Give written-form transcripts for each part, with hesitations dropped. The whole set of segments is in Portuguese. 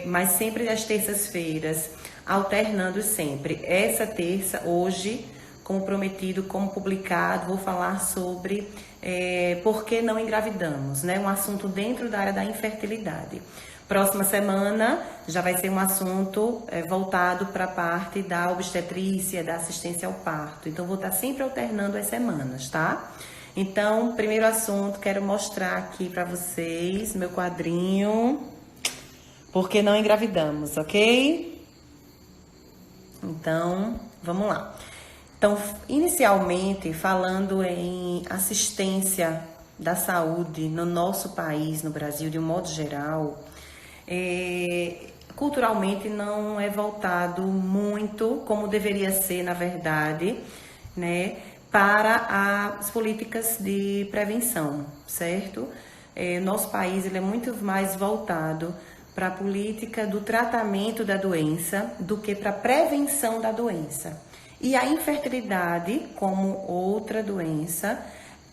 mas sempre às terças-feiras, alternando sempre. Essa terça, hoje, como prometido, como publicado, vou falar sobre por que não engravidamos, né? Um assunto dentro da área da infertilidade. Próxima semana já vai ser um assunto voltado para a parte da obstetrícia, da assistência ao parto. Então, vou estar sempre alternando as semanas, tá? Então, primeiro assunto, quero mostrar aqui para vocês meu quadrinho. Por que não engravidamos, ok? Então, vamos lá. Então, inicialmente, falando em assistência da saúde no nosso país, no Brasil, de um modo geral, culturalmente não é voltado muito, como deveria ser, na verdade, né, para as políticas de prevenção, certo? Nosso país ele é muito mais voltado para a política do tratamento da doença do que para a prevenção da doença. E a infertilidade, como outra doença,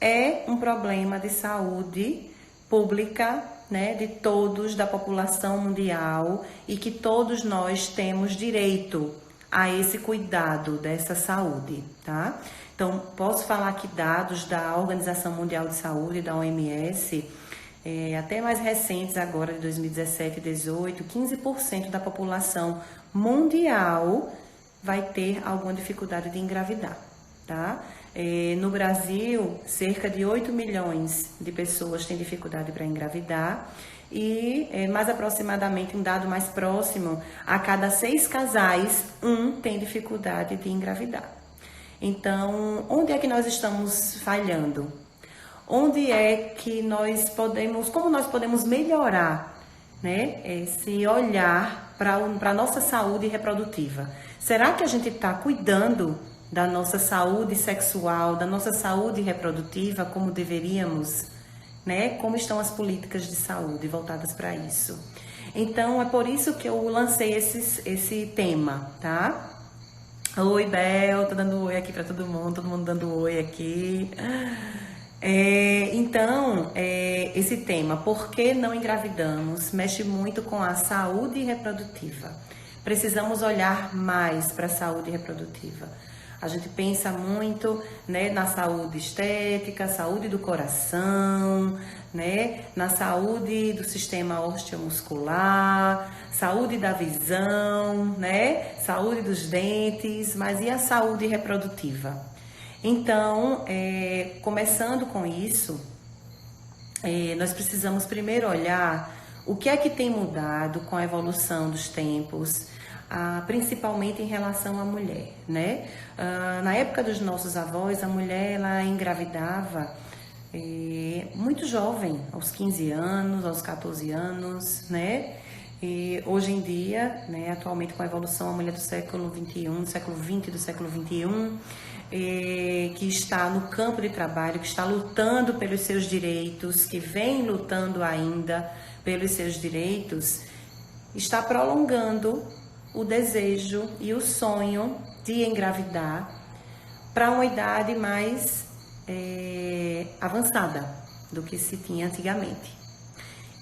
é um problema de saúde pública, né, de todos, da população mundial, e que todos nós temos direito a esse cuidado dessa saúde, tá? Então, posso falar aqui dados da Organização Mundial de Saúde, da OMS, até mais recentes agora, de 2017 e 2018, 15% da população mundial vai ter alguma dificuldade de engravidar, tá? No Brasil, cerca de 8 milhões de pessoas têm dificuldade para engravidar e, mais aproximadamente, um dado mais próximo, a cada 6 casais, um tem dificuldade de engravidar. Então, onde é que nós estamos falhando? Onde é que nós podemos, como nós podemos melhorar, né, esse olhar para a nossa saúde reprodutiva? Será que a gente está cuidando da nossa saúde sexual, da nossa saúde reprodutiva como deveríamos, né? Como estão as políticas de saúde voltadas para isso? Então, é por isso que eu lancei esse tema, tá? Oi, Bel, tô dando oi aqui para todo mundo dando oi aqui. Então, esse tema, por que não engravidamos, mexe muito com a saúde reprodutiva. Precisamos olhar mais para a saúde reprodutiva. A gente pensa muito, né, na saúde estética, saúde do coração, né, na saúde do sistema osteomuscular, saúde da visão, né, saúde dos dentes, mas e a saúde reprodutiva? Então, começando com isso, nós precisamos primeiro olhar o que é que tem mudado com a evolução dos tempos, principalmente em relação à mulher, né? Na época dos nossos avós, a mulher ela engravidava muito jovem, aos 15 anos, aos 14 anos, né? E hoje em dia, né, atualmente com a evolução, a mulher do século XXI, do século XX, do século XXI, que está no campo de trabalho, que está lutando pelos seus direitos, que vem lutando ainda pelos seus direitos, está prolongando o desejo e o sonho de engravidar para uma idade mais avançada do que se tinha antigamente.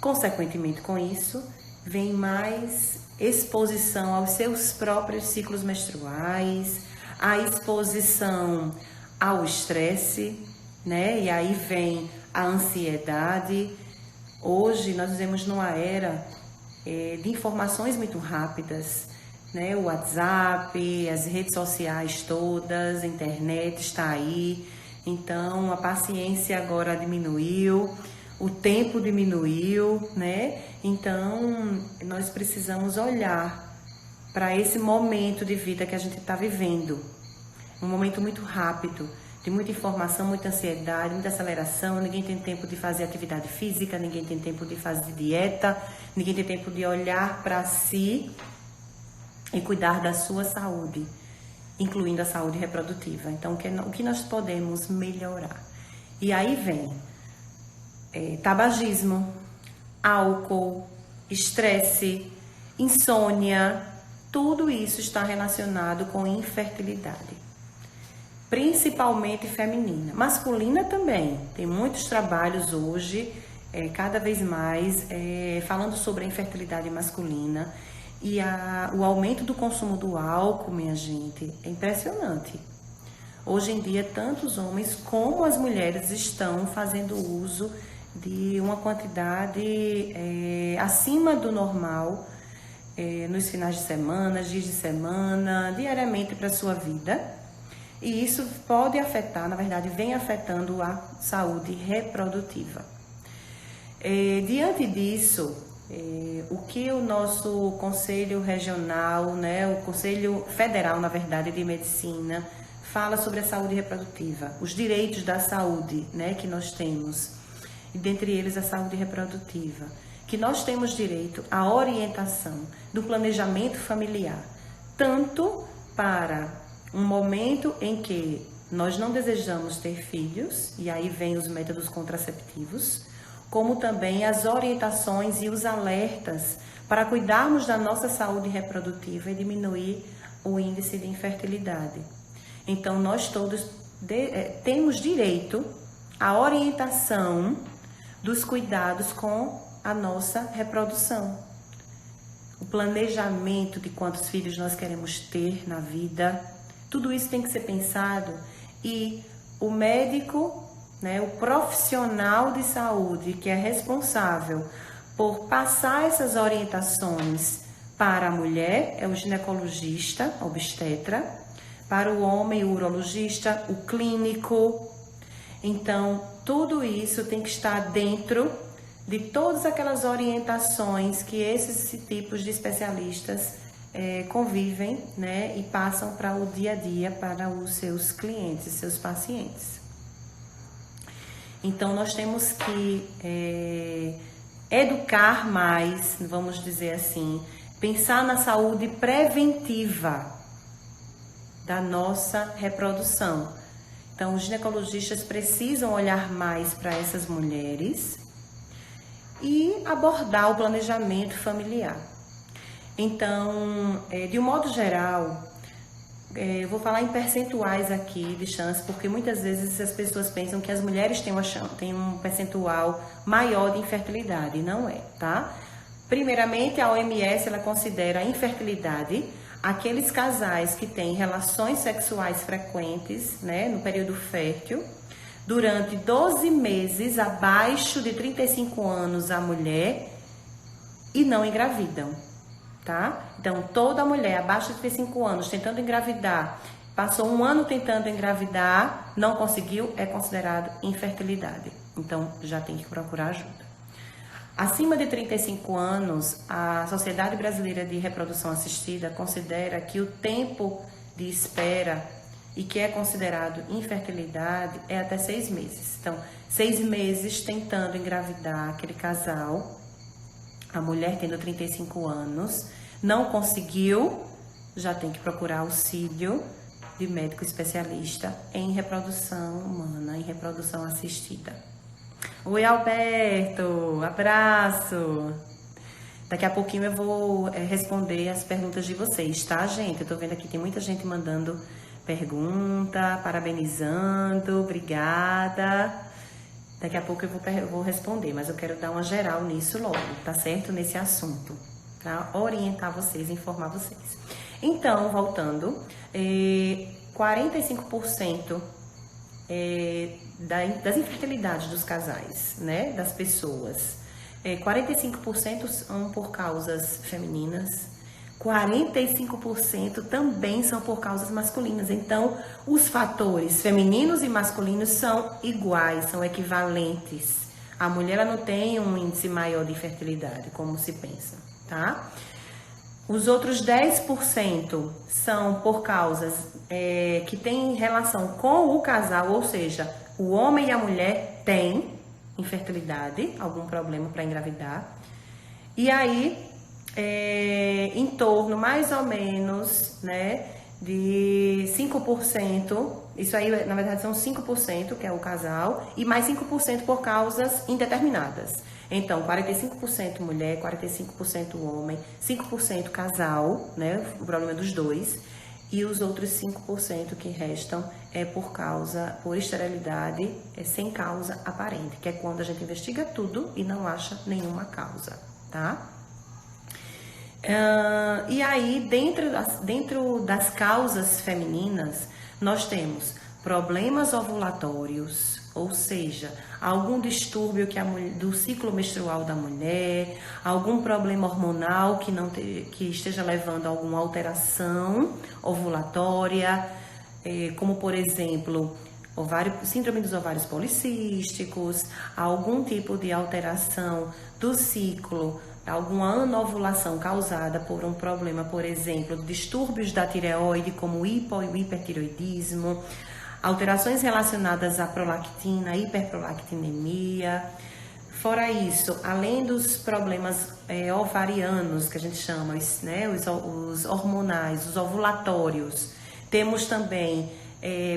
Consequentemente com isso, vem mais exposição aos seus próprios ciclos menstruais, a exposição ao estresse, né? E aí vem a ansiedade. Hoje nós vivemos numa era de informações muito rápidas, né? O WhatsApp, as redes sociais todas, a internet está aí. Então a paciência agora diminuiu, o tempo diminuiu, né? Então nós precisamos olhar para esse momento de vida que a gente está vivendo. Um momento muito rápido, de muita informação, muita ansiedade, muita aceleração. Ninguém tem tempo de fazer atividade física, ninguém tem tempo de fazer dieta, ninguém tem tempo de olhar para si e cuidar da sua saúde, incluindo a saúde reprodutiva. Então, o que nós podemos melhorar? E aí vem tabagismo, álcool, estresse, insônia, tudo isso está relacionado com infertilidade, principalmente feminina. Masculina também, tem muitos trabalhos hoje cada vez mais falando sobre a infertilidade masculina e o aumento do consumo do álcool, minha gente, é impressionante. Hoje em dia, tanto os homens como as mulheres estão fazendo uso de uma quantidade acima do normal nos finais de semana, dias de semana, diariamente para a sua vida. E isso pode afetar, na verdade, vem afetando a saúde reprodutiva. Diante disso, o que o nosso Conselho Regional, né, o Conselho Federal, na verdade, de Medicina, fala sobre a saúde reprodutiva, os direitos da saúde, né, que nós temos, e dentre eles a saúde reprodutiva, que nós temos direito à orientação do planejamento familiar, tanto para um momento em que nós não desejamos ter filhos, e aí vem os métodos contraceptivos, como também as orientações e os alertas para cuidarmos da nossa saúde reprodutiva e diminuir o índice de infertilidade. Então, nós todos temos direito à orientação dos cuidados com a nossa reprodução. O planejamento de quantos filhos nós queremos ter na vida, tudo isso tem que ser pensado e o médico, né, o profissional de saúde que é responsável por passar essas orientações para a mulher é o ginecologista, obstetra, para o homem, o urologista, o clínico. Então, tudo isso tem que estar dentro de todas aquelas orientações que esses tipos de especialistas convivem, né, e passam para o dia a dia para os seus clientes, seus pacientes. Então, nós temos que educar mais, vamos dizer assim, pensar na saúde preventiva da nossa reprodução. Então, os ginecologistas precisam olhar mais para essas mulheres e abordar o planejamento familiar. Então, de um modo geral, eu vou falar em percentuais aqui de chance, porque muitas vezes as pessoas pensam que as mulheres têm um percentual maior de infertilidade, não é, tá? Primeiramente, a OMS ela considera a infertilidade aqueles casais que têm relações sexuais frequentes, né, no período fértil, durante 12 meses abaixo de 35 anos a mulher e não engravidam, tá? Então, toda mulher abaixo de 35 anos tentando engravidar, passou um ano tentando engravidar, não conseguiu, é considerado infertilidade. Então, já tem que procurar ajuda. Acima de 35 anos, a Sociedade Brasileira de Reprodução Assistida considera que o tempo de espera e que é considerado infertilidade é até 6 meses. Então, 6 meses tentando engravidar aquele casal, a mulher tendo 35 anos, não conseguiu, já tem que procurar auxílio de médico especialista em reprodução humana, em reprodução assistida. Oi, Alberto, abraço. Daqui a pouquinho eu vou responder as perguntas de vocês, tá, gente? Eu tô vendo aqui, tem muita gente mandando pergunta, parabenizando, obrigada. Daqui a pouco eu vou responder, mas eu quero dar uma geral nisso logo, tá certo? Nesse assunto, pra orientar vocês, informar vocês. Então, voltando, 45% das infertilidades dos casais, né, das pessoas, 45% são por causas femininas, 45% também são por causas masculinas. Então, os fatores femininos e masculinos são iguais, são equivalentes. A mulher ela não tem um índice maior de infertilidade, como se pensa, tá? Os outros 10% são por causas que têm relação com o casal, ou seja, o homem e a mulher têm infertilidade, algum problema para engravidar. E aí, em torno, mais ou menos, né, de 5%, isso aí, na verdade, são 5%, que é o casal, e mais 5% por causas indeterminadas. Então, 45% mulher, 45% homem, 5% casal, né, o problema dos dois, e os outros 5% que restam é por esterilidade, sem causa aparente, que é quando a gente investiga tudo e não acha nenhuma causa, tá? E aí, dentro das causas femininas, nós temos problemas ovulatórios, ou seja, algum distúrbio do ciclo menstrual da mulher, algum problema hormonal que esteja levando a alguma alteração ovulatória, como por exemplo, síndrome dos ovários policísticos, algum tipo de alteração do ciclo, alguma anovulação causada por um problema, por exemplo, distúrbios da tireoide, como hipo e hipertireoidismo, alterações relacionadas à prolactina, hiperprolactinemia. Fora isso, além dos problemas ovarianos, que a gente chama, né, os hormonais, os ovulatórios, temos também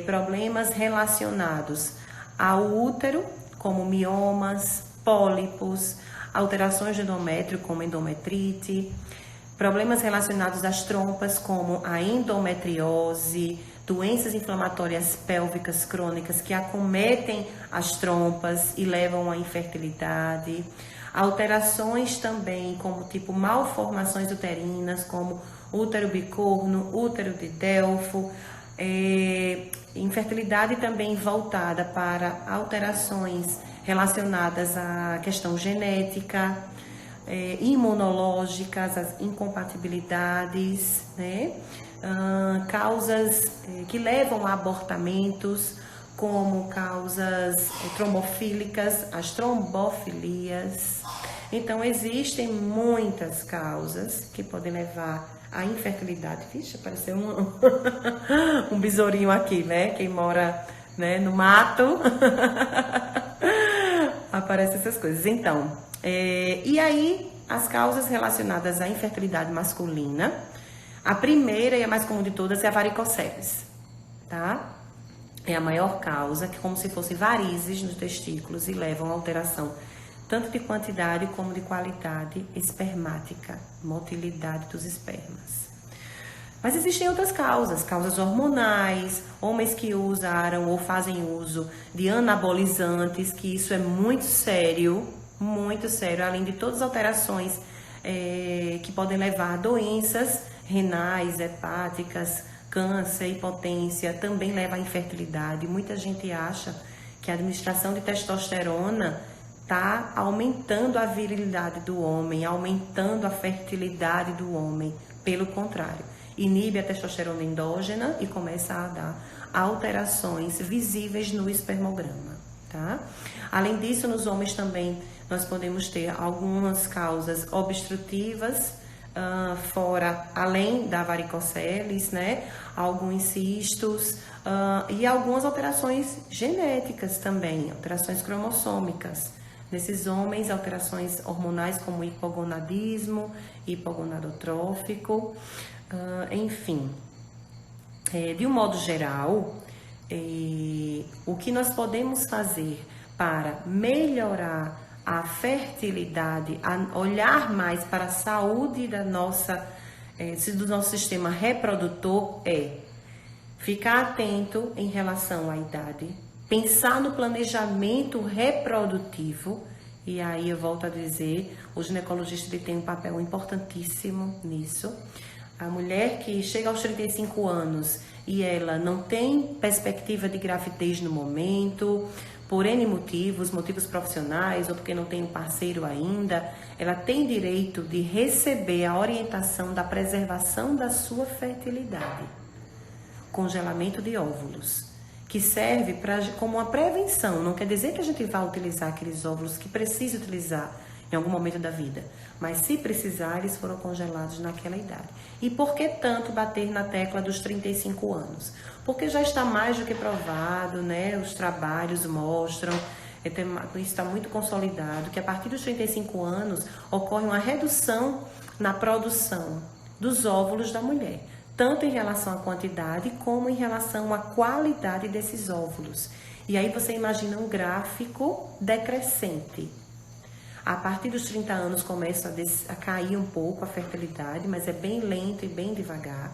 problemas relacionados ao útero, como miomas, pólipos, alterações de endométrio, como endometrite, problemas relacionados às trompas, como a endometriose, doenças inflamatórias pélvicas crônicas que acometem as trompas e levam à infertilidade, alterações também como tipo malformações uterinas, como útero bicorno, útero de Delfo, infertilidade também voltada para alterações relacionadas à questão genética, imunológicas, as incompatibilidades, né? Causas que levam a abortamentos, como causas trombofílicas, as trombofilias. Então, existem muitas causas que podem levar à infertilidade. Vixe, apareceu um besourinho aqui, né? Quem mora, né, no mato, aparecem essas coisas. Então, e aí, as causas relacionadas à infertilidade masculina, a primeira e a mais comum de todas é a varicoceles, tá? É a maior causa, que é como se fossem varizes nos testículos e levam a alteração tanto de quantidade como de qualidade espermática, motilidade dos espermas. Mas existem outras causas hormonais, homens que usaram ou fazem uso de anabolizantes, que isso é muito sério, além de todas as alterações que podem levar a doenças renais, hepáticas, câncer, impotência, também leva à infertilidade. Muita gente acha que a administração de testosterona está aumentando a virilidade do homem, aumentando a fertilidade do homem. Pelo contrário, inibe a testosterona endógena e começa a dar alterações visíveis no espermograma, tá? Além disso, nos homens também nós podemos ter algumas causas obstrutivas, além da varicoceles, né? Alguns cistos e algumas alterações genéticas também, alterações cromossômicas. Nesses homens, alterações hormonais como hipogonadismo, hipogonadotrófico, enfim. De um modo geral, o que nós podemos fazer para melhorar a fertilidade, a olhar mais para a saúde do nosso sistema reprodutor ficar atento em relação à idade, pensar no planejamento reprodutivo, e aí eu volto a dizer, o ginecologista tem um papel importantíssimo nisso. A mulher que chega aos 35 anos e ela não tem perspectiva de gravidez no momento, por N motivos profissionais ou porque não tem um parceiro ainda, ela tem direito de receber a orientação da preservação da sua fertilidade. Congelamento de óvulos, que serve como uma prevenção. Não quer dizer que a gente vai utilizar aqueles óvulos que precisa utilizar em algum momento da vida, mas se precisar, eles foram congelados naquela idade. E por que tanto bater na tecla dos 35 anos? Porque já está mais do que provado, né? Os trabalhos mostram, isso está muito consolidado, que a partir dos 35 anos ocorre uma redução na produção dos óvulos da mulher, tanto em relação à quantidade como em relação à qualidade desses óvulos. E aí você imagina um gráfico decrescente. A partir dos 30 anos começa a cair um pouco a fertilidade, mas é bem lento e bem devagar.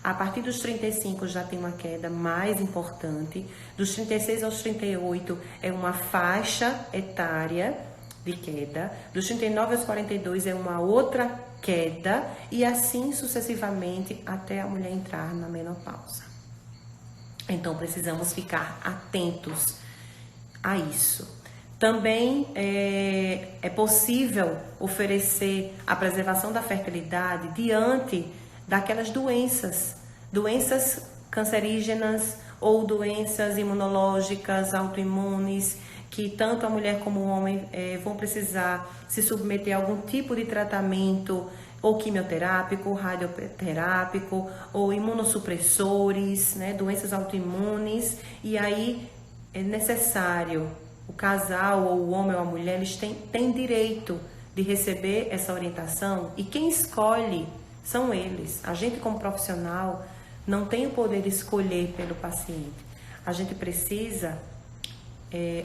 A partir dos 35 já tem uma queda mais importante. Dos 36 aos 38 é uma faixa etária de queda. Dos 39 aos 42 é uma outra queda. E assim sucessivamente até a mulher entrar na menopausa. Então precisamos ficar atentos a isso. Também é possível oferecer a preservação da fertilidade diante daquelas doenças cancerígenas ou doenças imunológicas, autoimunes, que tanto a mulher como o homem vão precisar se submeter a algum tipo de tratamento, ou quimioterápico, ou radioterápico, ou imunossupressores, né, doenças autoimunes, e aí é necessário, o casal, ou o homem ou a mulher, eles têm direito de receber essa orientação, e quem escolhe são eles. A gente, como profissional, não tem o poder de escolher pelo paciente. A gente precisa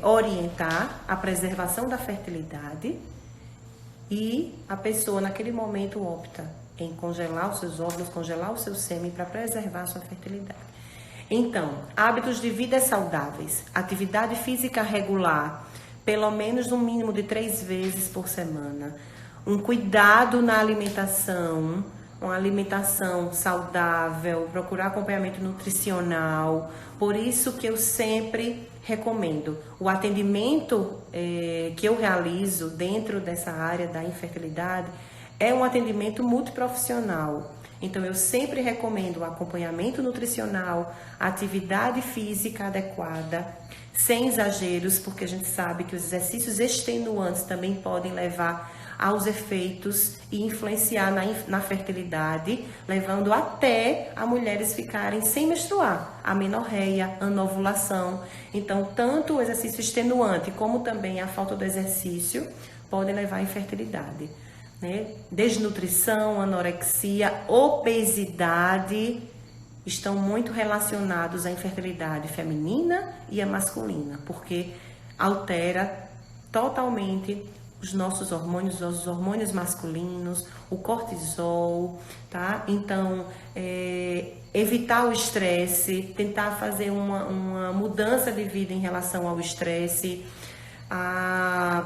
orientar a preservação da fertilidade, e a pessoa naquele momento opta em congelar os seus óvulos, congelar o seu sêmen para preservar a sua fertilidade. Então, hábitos de vida saudáveis, atividade física regular, pelo menos um mínimo de 3 vezes por semana, um cuidado na alimentação, uma alimentação saudável, procurar acompanhamento nutricional. Por isso que eu sempre recomendo o atendimento que eu realizo dentro dessa área da infertilidade é um atendimento multiprofissional. Então eu sempre recomendo o acompanhamento nutricional, atividade física adequada, sem exageros, porque a gente sabe que os exercícios extenuantes também podem levar aos efeitos e influenciar na fertilidade, levando até a mulheres ficarem sem menstruar, amenorreia, anovulação. Então, tanto o exercício extenuante como também a falta do exercício podem levar à infertilidade, né? Desnutrição, anorexia, obesidade estão muito relacionados à infertilidade feminina e a masculina, porque altera totalmente os nossos hormônios, os hormônios masculinos, o cortisol, tá? Então, evitar o estresse, tentar fazer uma mudança de vida em relação ao estresse,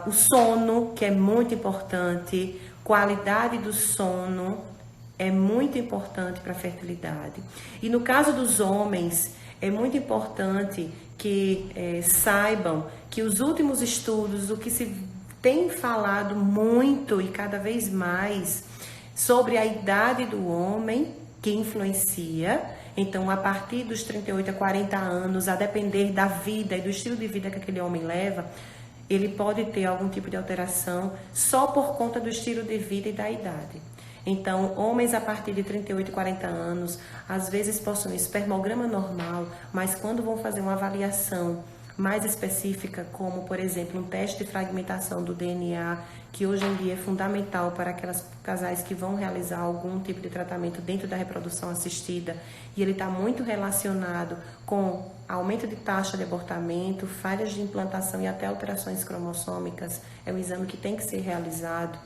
o sono, que é muito importante, qualidade do sono é muito importante para a fertilidade. E no caso dos homens, é muito importante que saibam que os últimos estudos, o que se tem falado muito e cada vez mais sobre a idade do homem que influencia. Então, a partir dos 38 a 40 anos, a depender da vida e do estilo de vida que aquele homem leva, ele pode ter algum tipo de alteração só por conta do estilo de vida e da idade. Então, homens a partir de 38 e 40 anos, às vezes possuem espermograma normal, mas quando vão fazer uma avaliação mais específica, como, por exemplo, um teste de fragmentação do DNA, que hoje em dia é fundamental para aquelas casais que vão realizar algum tipo de tratamento dentro da reprodução assistida, e ele está muito relacionado com aumento de taxa de abortamento, falhas de implantação e até alterações cromossômicas. É um exame que tem que ser realizado.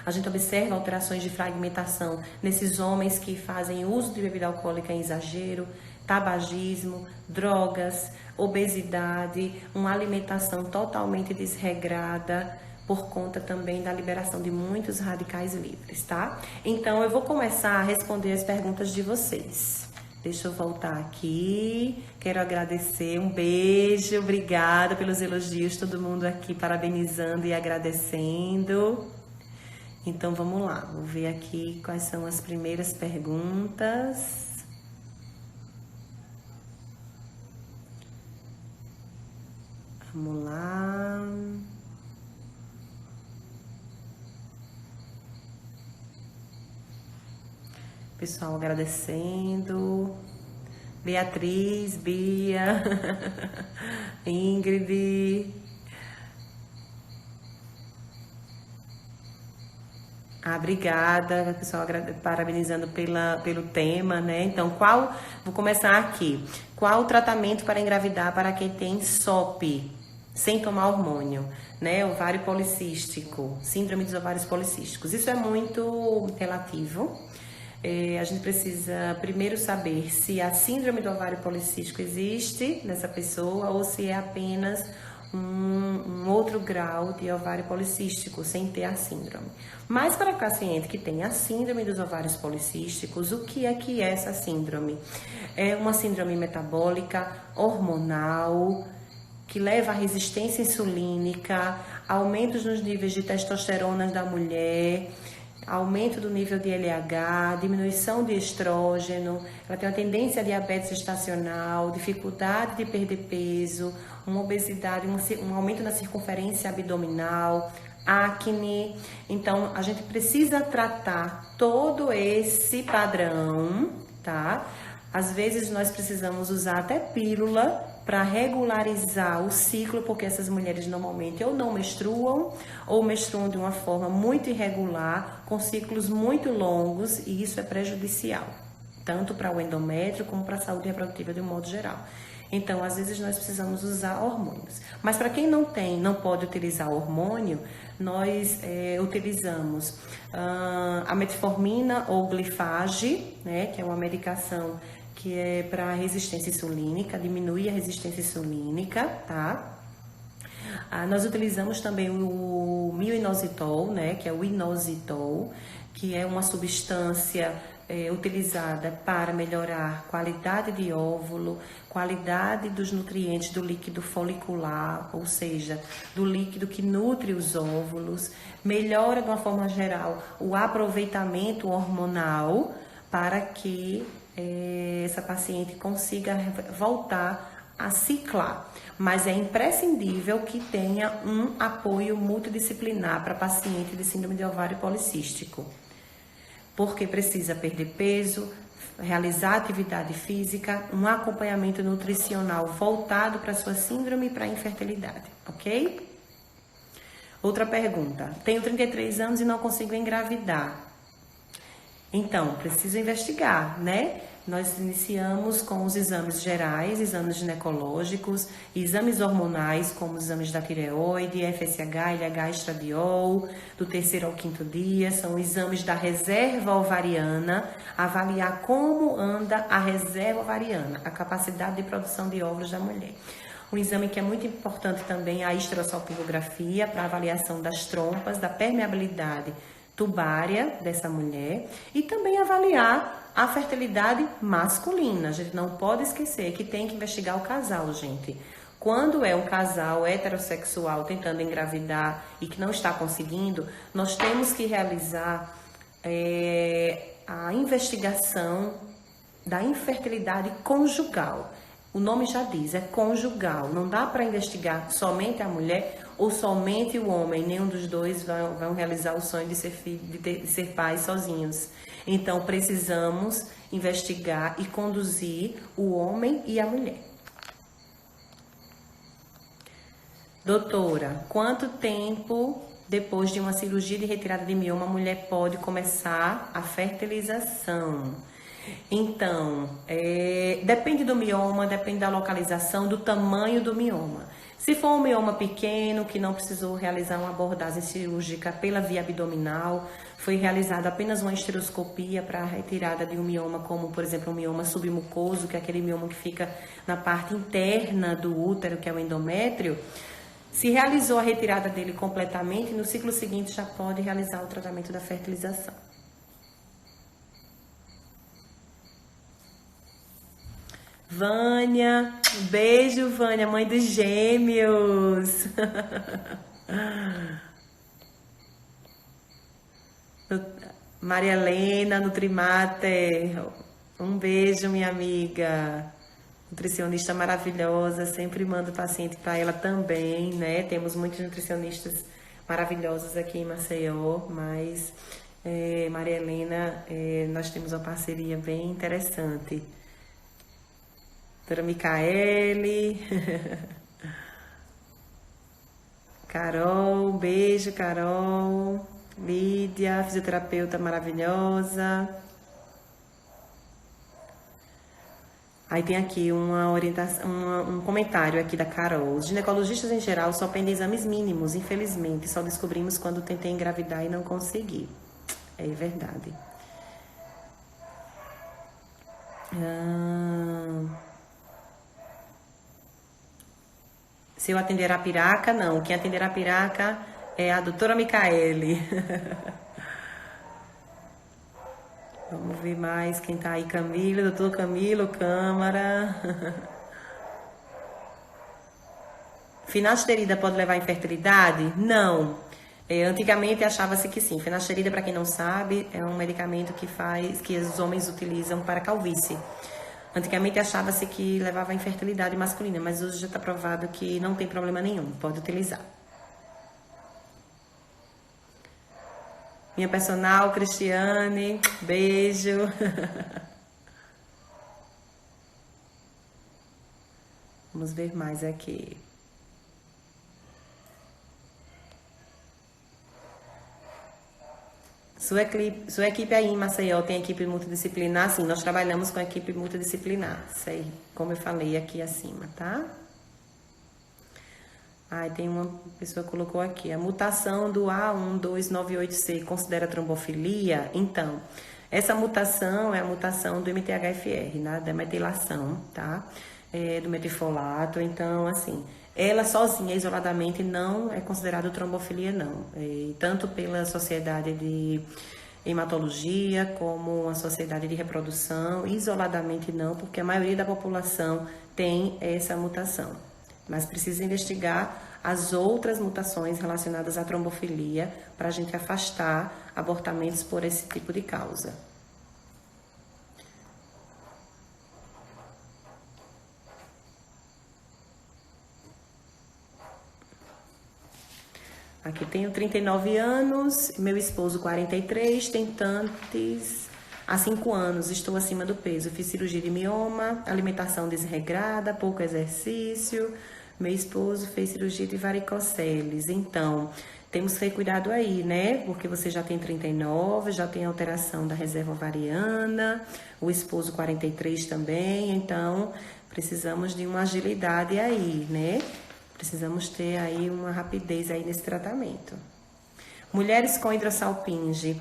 A gente observa alterações de fragmentação nesses homens que fazem uso de bebida alcoólica em exagero, tabagismo, drogas, obesidade, uma alimentação totalmente desregrada, por conta também da liberação de muitos radicais livres, tá? Então, eu vou começar a responder as perguntas de vocês. Deixa eu voltar aqui. Quero agradecer, um beijo, obrigada pelos elogios, todo mundo aqui parabenizando e agradecendo. Então, vamos lá, vou ver aqui quais são as primeiras perguntas. Vamos lá. Pessoal agradecendo. Beatriz, Bia, Ingrid. Obrigada, pessoal, parabenizando pelo tema, né? Então, vou começar aqui. Qual o tratamento para engravidar para quem tem SOP, sem tomar hormônio, né? Ovário policístico, síndrome dos ovários policísticos. Isso é muito relativo. a gente precisa primeiro saber se a síndrome do ovário policístico existe nessa pessoa ou se é apenas um outro grau de ovário policístico, sem ter a síndrome. Mas para o paciente que tem a síndrome dos ovários policísticos, o que é essa síndrome? É uma síndrome metabólica, hormonal, que leva à resistência insulínica, aumentos nos níveis de testosterona da mulher, aumento do nível de LH, diminuição de estrógeno, ela tem uma tendência a diabetes gestacional, dificuldade de perder peso, uma obesidade, um aumento na circunferência abdominal, acne. Então, a gente precisa tratar todo esse padrão, tá? Às vezes, nós precisamos usar até pílula para regularizar o ciclo, porque essas mulheres normalmente ou não menstruam, ou menstruam de uma forma muito irregular, com ciclos muito longos, e isso é prejudicial, tanto para o endométrio como para a saúde reprodutiva de um modo geral. Então, às vezes, nós precisamos usar hormônios. Mas para quem não pode utilizar hormônio, nós utilizamos a metformina ou glifage, né, que é uma medicação que é para resistência insulínica, diminuir a resistência insulínica, tá? Nós utilizamos também o mioinositol, né, que é o inositol, que é uma substância utilizada para melhorar qualidade de óvulo, qualidade dos nutrientes do líquido folicular, ou seja, do líquido que nutre os óvulos, melhora de uma forma geral o aproveitamento hormonal para que essa paciente consiga voltar a ciclar. Mas é imprescindível que tenha um apoio multidisciplinar para paciente de síndrome de ovário policístico, porque precisa perder peso, realizar atividade física, um acompanhamento nutricional voltado para sua síndrome e para a infertilidade, ok? Outra pergunta: tenho 33 anos e não consigo engravidar. Então, preciso investigar, né? Nós iniciamos com os exames gerais, exames ginecológicos, exames hormonais, como os exames da tireoide, FSH, LH, estradiol, do 3º ao 5º dia, são exames da reserva ovariana, avaliar como anda a reserva ovariana, a capacidade de produção de óvulos da mulher. Um exame que é muito importante também é a histerosalpingografia, para avaliação das trompas, da permeabilidade tubária dessa mulher, e também avaliar a fertilidade masculina. A gente não pode esquecer que tem que investigar o casal, gente. Quando é um casal heterossexual tentando engravidar e que não está conseguindo, nós temos que realizar a investigação da infertilidade conjugal. O nome já diz, é conjugal. Não dá para investigar somente a mulher ou somente o homem. Nenhum dos dois vão realizar o sonho de ser filho, de ser pais sozinhos. Então, precisamos investigar e conduzir o homem e a mulher. Doutora, quanto tempo depois de uma cirurgia de retirada de mioma a mulher pode começar a fertilização? Então, depende do mioma, depende da localização, do tamanho do mioma. Se for um mioma pequeno, que não precisou realizar uma abordagem cirúrgica pela via abdominal, foi realizada apenas uma esteroscopia para a retirada de um mioma, como, por exemplo, um mioma submucoso, que é aquele mioma que fica na parte interna do útero, que é o endométrio. Se realizou a retirada dele completamente, no ciclo seguinte já pode realizar o tratamento da fertilização. Vânia, beijo, Vânia, mãe dos gêmeos. Maria Helena, Nutrimater, um beijo, minha amiga. Nutricionista maravilhosa, sempre mando paciente para ela também, né? Temos muitos nutricionistas maravilhosos aqui em Maceió, mas Maria Helena, nós temos uma parceria bem interessante. Doutora Micaele, Carol, beijo, Carol, Lídia, fisioterapeuta maravilhosa. Aí tem aqui uma orientação, um comentário aqui da Carol. Os ginecologistas em geral só pedem exames mínimos, infelizmente, só descobrimos quando tentei engravidar e não consegui. É verdade. Se eu atender a piraca, não. Quem atender a piraca é a doutora Micaele. Vamos ver mais quem tá aí. Camilo, doutor Camilo, Câmara. Finasterida pode levar à infertilidade? Não. Antigamente achava-se que sim. Finasterida, para quem não sabe, é um medicamento que os homens utilizam para calvície. Antigamente achava-se que levava à infertilidade masculina, mas hoje já está provado que não tem problema nenhum, pode utilizar. Minha personal, Cristiane, beijo. Vamos ver mais aqui. Sua equipe aí em Maceió tem equipe multidisciplinar? Sim, nós trabalhamos com equipe multidisciplinar. Sei, como eu falei aqui acima, tá? Tem uma pessoa que colocou aqui. A mutação do A1298C considera trombofilia? Então, essa mutação é a mutação do MTHFR, né? Da metilação, tá? Do metilfolato. Então, assim, ela sozinha, isoladamente, não é considerada trombofilia, não. Tanto pela Sociedade de Hematologia como a Sociedade de Reprodução, isoladamente não, porque a maioria da população tem essa mutação. Mas precisa investigar as outras mutações relacionadas à trombofilia para a gente afastar abortamentos por esse tipo de causa. Aqui tenho 39 anos, meu esposo 43, tentantes há 5 anos, estou acima do peso, fiz cirurgia de mioma, alimentação desregrada, pouco exercício, meu esposo fez cirurgia de varicoceles. Então, temos que ter cuidado aí, né? Porque você já tem 39, já tem alteração da reserva ovariana, o esposo 43 também, então precisamos de uma agilidade aí, né? Precisamos ter aí uma rapidez aí nesse tratamento. Mulheres com hidrossalpinge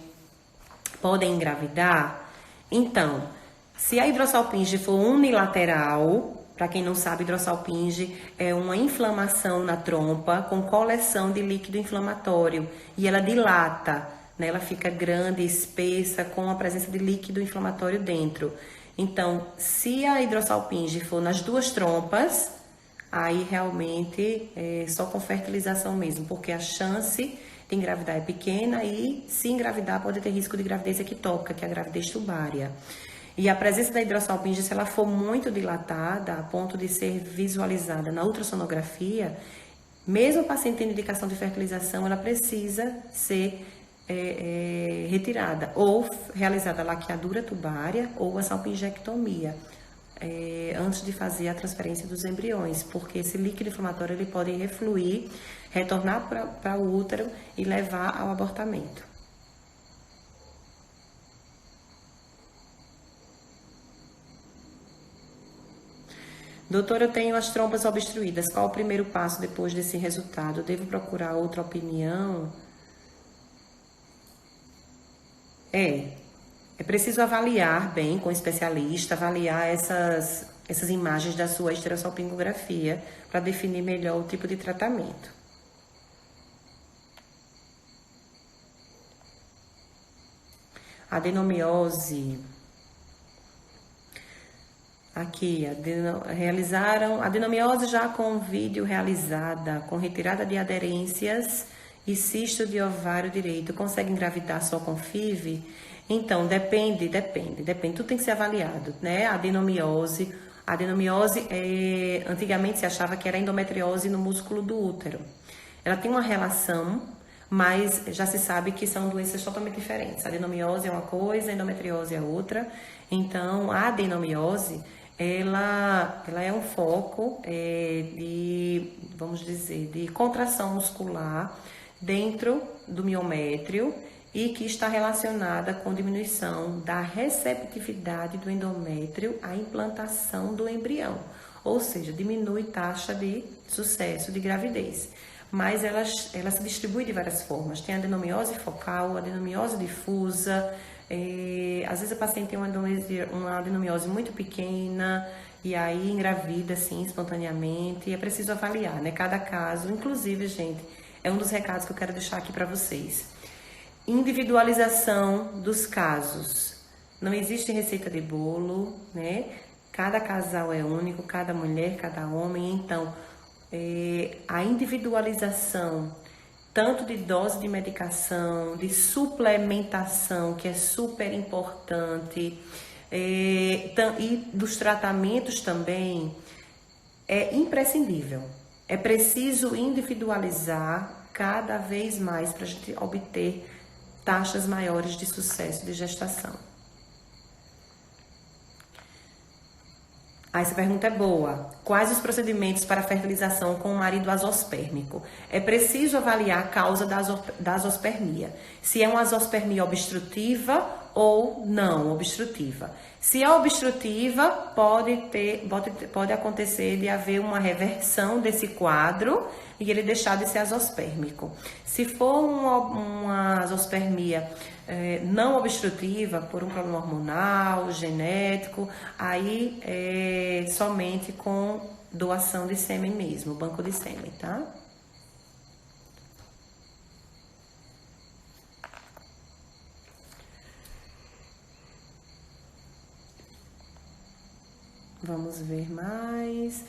podem engravidar? Então, se a hidrossalpinge for unilateral, para quem não sabe, hidrossalpinge é uma inflamação na trompa com coleção de líquido inflamatório e ela dilata, né? Ela fica grande, espessa, com a presença de líquido inflamatório dentro. Então, se a hidrossalpinge for nas duas trompas, aí realmente é só com fertilização mesmo, porque a chance de engravidar é pequena e se engravidar pode ter risco de gravidez ectópica, que é a gravidez tubária. E a presença da hidrossalpinge, se ela for muito dilatada, a ponto de ser visualizada na ultrassonografia, mesmo o paciente tendo indicação de fertilização, ela precisa ser retirada, ou realizada a laqueadura tubária ou a salpingectomia, antes de fazer a transferência dos embriões, porque esse líquido inflamatório ele pode refluir, retornar para o útero e levar ao abortamento. Doutor, eu tenho as trompas obstruídas. Qual o primeiro passo depois desse resultado? Devo procurar outra opinião? É preciso avaliar bem com o especialista, avaliar essas imagens da sua estereossalpingografia para definir melhor o tipo de tratamento. Adenomiose. Aqui, realizaram adenomiose já com vídeo realizada, com retirada de aderências e cisto de ovário direito. Consegue engravidar só com FIV? Então, depende. Tudo tem que ser avaliado, né? Adenomiose, antigamente se achava que era endometriose no músculo do útero. Ela tem uma relação, mas já se sabe que são doenças totalmente diferentes. A adenomiose é uma coisa, a endometriose é outra. Então, a adenomiose, ela é um foco de contração muscular dentro do miométrio e que está relacionada com diminuição da receptividade do endométrio à implantação do embrião, ou seja, diminui taxa de sucesso de gravidez. Mas ela se distribui de várias formas. Tem adenomiose focal, adenomiose difusa, Às vezes a paciente tem uma adenomiose muito pequena e aí engravida assim espontaneamente, e é preciso avaliar, né? Cada caso, inclusive, gente, é um dos recados que eu quero deixar aqui para vocês. Individualização dos casos. Não existe receita de bolo, né? Cada casal é único, cada mulher, cada homem, então a individualização tanto de dose de medicação, de suplementação, que é super importante, e dos tratamentos também, é imprescindível. É preciso individualizar cada vez mais para a gente obter taxas maiores de sucesso de gestação. Essa pergunta é boa. Quais os procedimentos para fertilização com o marido azospérmico? É preciso avaliar a causa da azospermia. Se é uma azospermia obstrutiva ou não obstrutiva. Se é obstrutiva, pode acontecer de haver uma reversão desse quadro e ele deixar de ser azospérmico. Se for uma azospermia não obstrutiva, por um problema hormonal, genético, aí é somente com doação de sêmen mesmo, banco de sêmen, tá? Vamos ver mais.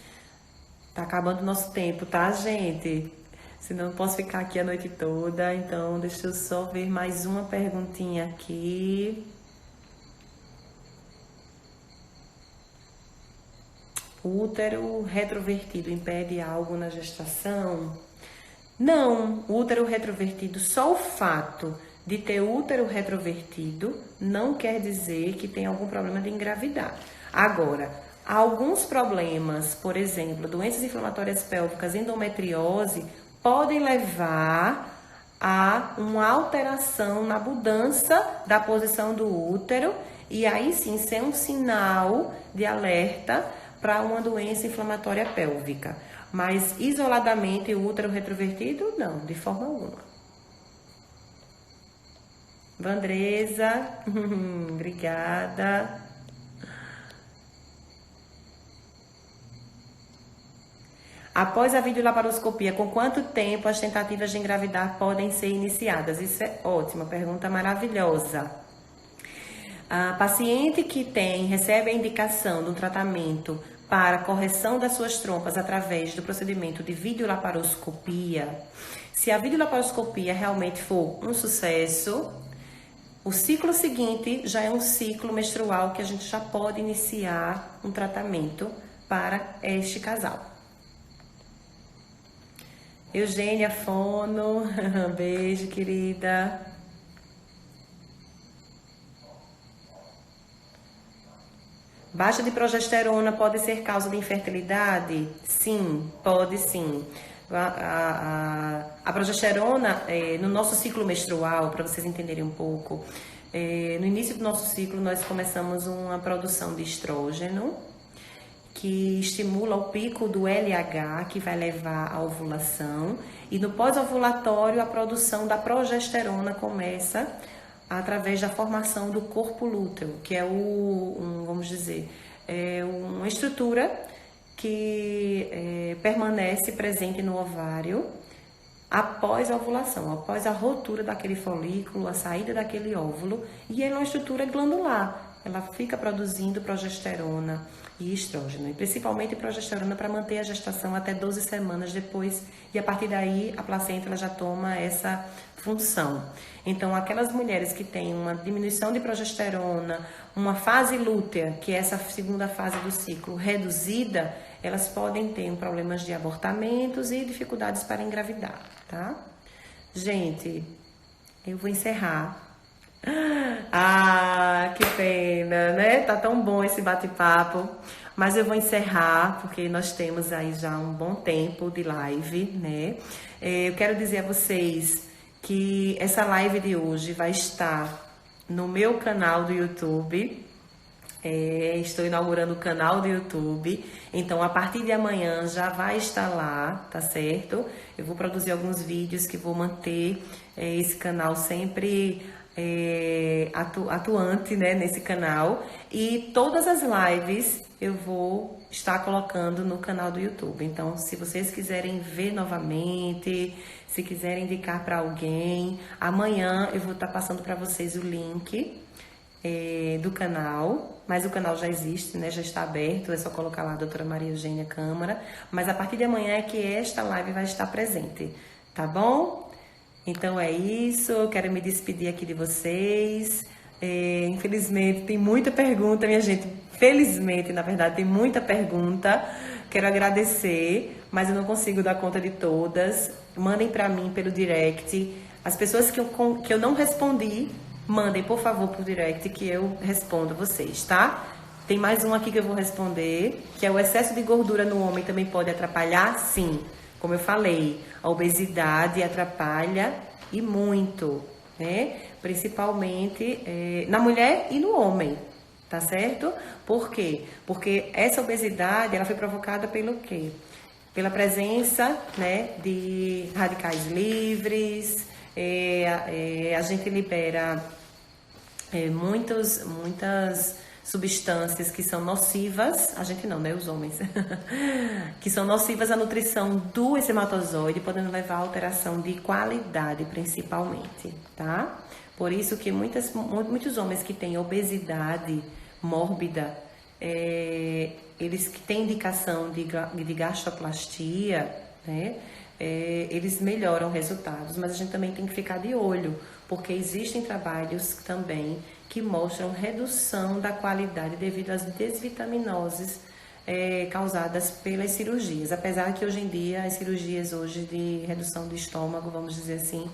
Tá acabando o nosso tempo, tá, gente? Senão eu não posso ficar aqui a noite toda. Então, deixa eu só ver mais uma perguntinha aqui. O útero retrovertido impede algo na gestação? Não, o útero retrovertido, só o fato de ter útero retrovertido não quer dizer que tem algum problema de engravidar. Agora, alguns problemas, por exemplo, doenças inflamatórias pélvicas, endometriose, podem levar a uma alteração na mudança da posição do útero e aí sim ser um sinal de alerta para uma doença inflamatória pélvica. Mas isoladamente o útero retrovertido, não, de forma alguma. Vandresa, obrigada. Após a videolaparoscopia, com quanto tempo as tentativas de engravidar podem ser iniciadas? Isso é ótimo, pergunta maravilhosa. A paciente que recebe a indicação de um tratamento para correção das suas trompas através do procedimento de videolaparoscopia, se a videolaparoscopia realmente for um sucesso, o ciclo seguinte já é um ciclo menstrual que a gente já pode iniciar um tratamento para este casal. Eugênia Fono, beijo, querida. Baixa de progesterona pode ser causa de infertilidade? Sim, pode sim. A progesterona, no nosso ciclo menstrual, para vocês entenderem um pouco, no início do nosso ciclo nós começamos uma produção de estrógeno, que estimula o pico do LH, que vai levar à ovulação, e no pós-ovulatório a produção da progesterona começa através da formação do corpo lúteo, que é vamos dizer, uma estrutura que permanece presente no ovário após a ovulação, após a rotura daquele folículo, a saída daquele óvulo, e é uma estrutura glandular, ela fica produzindo progesterona e estrógeno, e principalmente progesterona para manter a gestação até 12 semanas depois, e a partir daí a placenta ela já toma essa função. Então, aquelas mulheres que têm uma diminuição de progesterona, uma fase lútea, que é essa segunda fase do ciclo, reduzida, elas podem ter problemas de abortamentos e dificuldades para engravidar, tá? Gente, eu vou encerrar. Ah, que pena, né? Tá tão bom esse bate-papo. Mas eu vou encerrar, porque nós temos aí já um bom tempo de live, né? Eu quero dizer a vocês que essa live de hoje vai estar no meu canal do YouTube. Estou inaugurando o canal do YouTube, então a partir de amanhã já vai estar lá, tá certo? Eu vou produzir alguns vídeos que vou manter esse canal sempre atuante, né, nesse canal. E todas as lives eu vou estar colocando no canal do YouTube. Então, se vocês quiserem ver novamente, se quiserem indicar para alguém, amanhã eu vou estar passando para vocês o link do canal, mas o canal já existe, né? Já está aberto, é só colocar lá a doutora Maria Eugênia Câmara, mas a partir de amanhã é que esta live vai estar presente, tá bom? Então é isso, eu quero me despedir aqui de vocês. Infelizmente tem muita pergunta, minha gente, felizmente, na verdade, tem muita pergunta, quero agradecer, mas eu não consigo dar conta de todas. Mandem para mim pelo direct, as pessoas que eu não respondi, mandem, por favor, por direct que eu respondo vocês, tá? Tem mais um aqui que eu vou responder, que é: o excesso de gordura no homem também pode atrapalhar? Sim, como eu falei, a obesidade atrapalha e muito, né? Principalmente na mulher e no homem, tá certo? Por quê? Porque essa obesidade, ela foi provocada pelo quê? Pela presença, né, de radicais livres. A gente libera muitas substâncias que são nocivas, a gente não, né, os homens, que são nocivas à nutrição do espermatozoide, podendo levar a alteração de qualidade, principalmente, tá? Por isso que muitos homens que têm obesidade mórbida, eles que têm indicação de gastroplastia, né, eles melhoram resultados, mas a gente também tem que ficar de olho, porque existem trabalhos também que mostram redução da qualidade devido às desvitaminoses causadas pelas cirurgias. Apesar que hoje em dia as cirurgias hoje de redução do estômago, vamos dizer assim,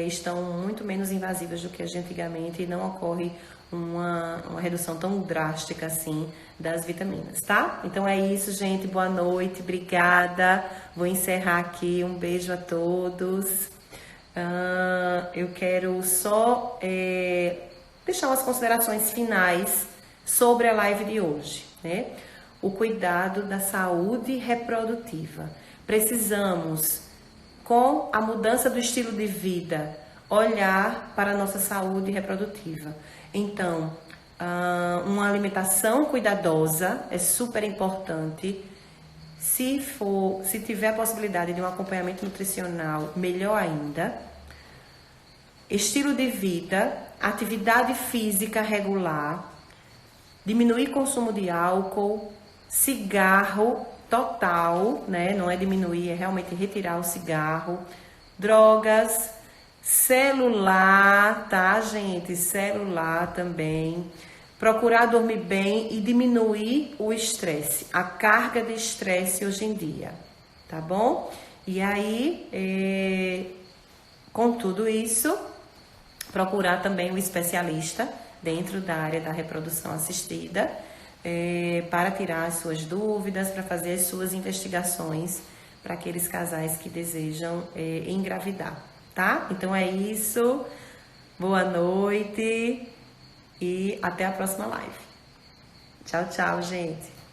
estão muito menos invasivas do que antigamente e não ocorre uma redução tão drástica assim das vitaminas, tá? Então é isso, gente. Boa noite, obrigada. Vou encerrar aqui. Um beijo a todos. Eu quero só deixar umas considerações finais sobre a live de hoje, né? O cuidado da saúde reprodutiva. Precisamos, com a mudança do estilo de vida, olhar para a nossa saúde reprodutiva. Então, uma alimentação cuidadosa é super importante. Se tiver a possibilidade de um acompanhamento nutricional, melhor ainda. Estilo de vida, atividade física regular, diminuir consumo de álcool, cigarro total, né? Não é diminuir, é realmente retirar o cigarro, drogas, celular, tá, gente? Celular também. Procurar dormir bem e diminuir o estresse, a carga de estresse hoje em dia, tá bom? E aí, com tudo isso, procurar também um especialista dentro da área da reprodução assistida para tirar as suas dúvidas, para fazer as suas investigações para aqueles casais que desejam engravidar, tá? Então é isso, boa noite e até a próxima live. Tchau, tchau, gente!